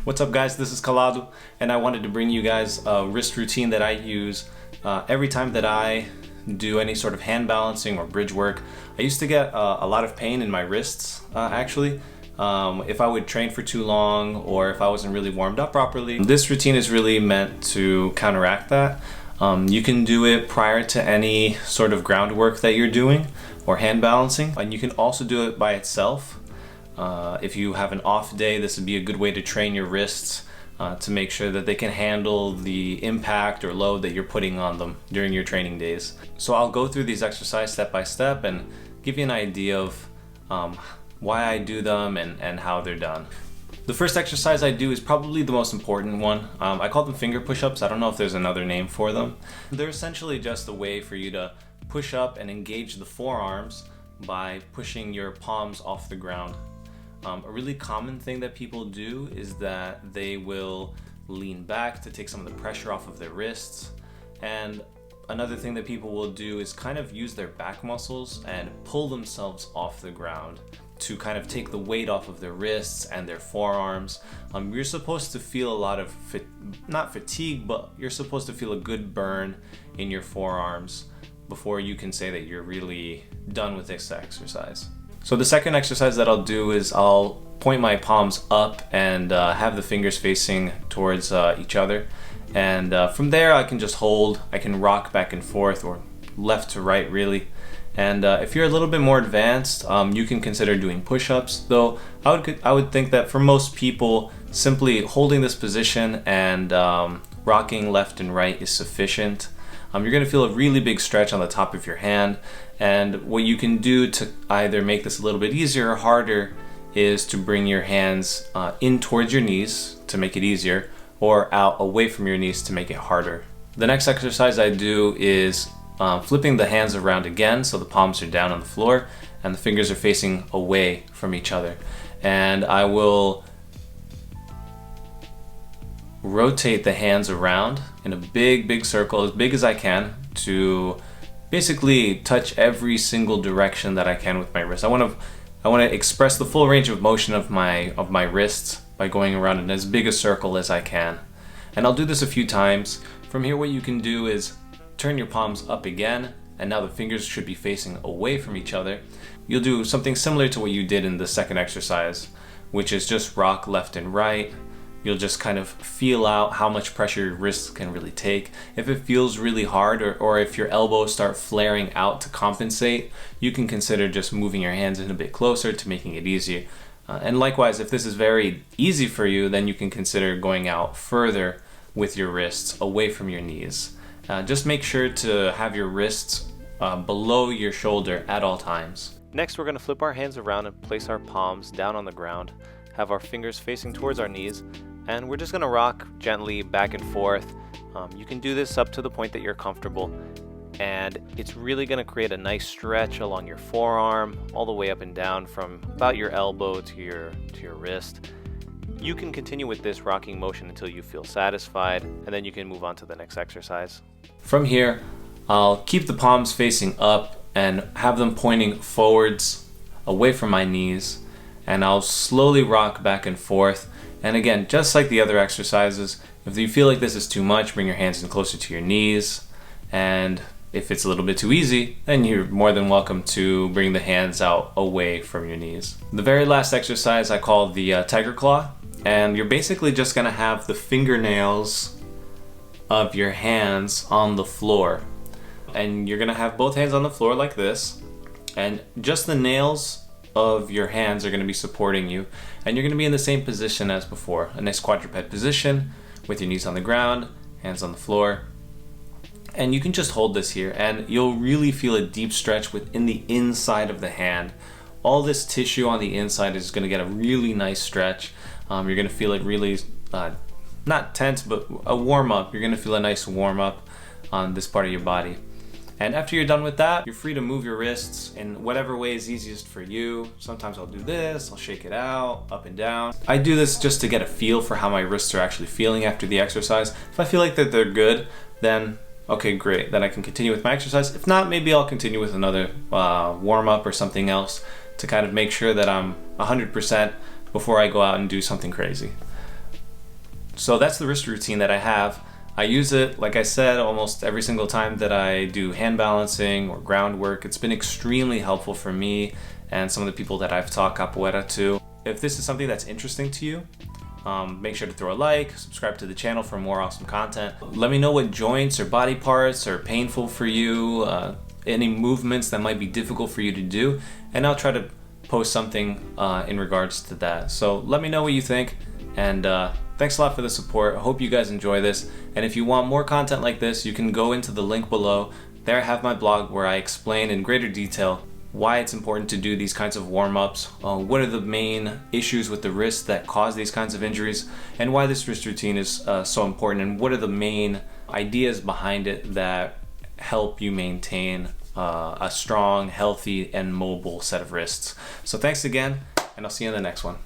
What's up guys, this is Calado, and I wanted to bring you guys a wrist routine that I use every time that I do any sort of hand balancing or bridge work. I used to get a lot of pain in my wrists actually, if I would train for too long or if I wasn't really warmed up properly. This routine is really meant to counteract that. You can do it prior to any sort of groundwork that you're doing or hand balancing, and you can also do it by itself. If you have an off day, this would be a good way to train your wrists to make sure that they can handle the impact or load that you're putting on them during your training days. So I'll go through these exercises step by step and give you an idea of why I do them and how they're done. The first exercise I do is probably the most important one. I call them finger push-ups. I don't know if there's another name for them. They're essentially just a way for you to push up and engage the forearms by pushing your palms off the ground. A really common thing that people do is that they will lean back to take some of the pressure off of their wrists. And another thing that people will do is kind of use their back muscles and pull themselves off the ground to kind of take the weight off of their wrists and their forearms. You're supposed to feel a lot of, not fatigue, but you're supposed to feel a good burn in your forearms before you can say that you're really done with this exercise. So the second exercise that I'll do is I'll point my palms up and have the fingers facing towards each other. And from there I can just hold, I can rock back and forth or left to right really. And if you're a little bit more advanced, you can consider doing push-ups, though I would think that for most people, simply holding this position and rocking left and right is sufficient. You're going to feel a really big stretch on the top of your hand, and what you can do to either make this a little bit easier or harder is to bring your hands in towards your knees to make it easier, or out away from your knees to make it harder. The next exercise I do is flipping the hands around again, so the palms are down on the floor and the fingers are facing away from each other. And I will rotate the hands around in a big circle, as big as I can, to basically touch every single direction that I can with my wrist. I want to express the full range of motion of my wrists by going around in as big a circle as I can. And I'll do this a few times. From here, what you can do is turn your palms up again, and now the fingers should be facing away from each other. You'll do something similar to what you did in the second exercise, which is just rock left and right. You'll just kind of feel out how much pressure your wrists can really take. If it feels really hard, or if your elbows start flaring out to compensate, you can consider just moving your hands in a bit closer to making it easier. And likewise, if this is very easy for you, then you can consider going out further with your wrists away from your knees. Just make sure to have your wrists below your shoulder at all times. Next, we're going to flip our hands around and place our palms down on the ground, have our fingers facing towards our knees, and we're just going to rock gently back and forth. You can do this up to the point that you're comfortable, and it's really going to create a nice stretch along your forearm all the way up and down from about your elbow to your wrist. You can continue with this rocking motion until you feel satisfied, and then you can move on to the next exercise. From here, I'll keep the palms facing up and have them pointing forwards away from my knees, and I'll slowly rock back and forth. And again, just like the other exercises, if you feel like this is too much, bring your hands in closer to your knees. And if it's a little bit too easy, then you're more than welcome to bring the hands out away from your knees. The very last exercise I call the tiger claw. And you're basically just gonna have the fingernails of your hands on the floor. And you're gonna have both hands on the floor like this. And just the nails of your hands are going to be supporting you, and you're going to be in the same position as before, a nice quadruped position with your knees on the ground, hands on the floor. And you can just hold this here, and you'll really feel a deep stretch within the inside of the hand. All this tissue on the inside is going to get a really nice stretch. You're going to feel it really not tense, but a warm up. You're going to feel a nice warm up on this part of your body. And after you're done with that, you're free to move your wrists in whatever way is easiest for you. Sometimes I'll do this, I'll shake it out, up and down. I do this just to get a feel for how my wrists are actually feeling after the exercise. If I feel like that they're good, then okay, great, then I can continue with my exercise. If not, maybe I'll continue with another warm up or something else to kind of make sure that I'm 100% before I go out and do something crazy. So that's the wrist routine that I have. I use it, like I said, almost every single time that I do hand balancing or groundwork. It's been extremely helpful for me and some of the people that I've taught capoeira to. If this is something that's interesting to you, make sure to throw a like, subscribe to the channel for more awesome content. Let me know what joints or body parts are painful for you, any movements that might be difficult for you to do, and I'll try to post something in regards to that. So let me know what you think, and thanks a lot for the support. I hope you guys enjoy this, and if you want more content like this, you can go into the link below. There I have my blog where I explain in greater detail why it's important to do these kinds of warm-ups, what are the main issues with the wrist that cause these kinds of injuries, and why this wrist routine is so important, and what are the main ideas behind it that help you maintain a strong, healthy, and mobile set of wrists. So thanks again, and I'll see you in the next one.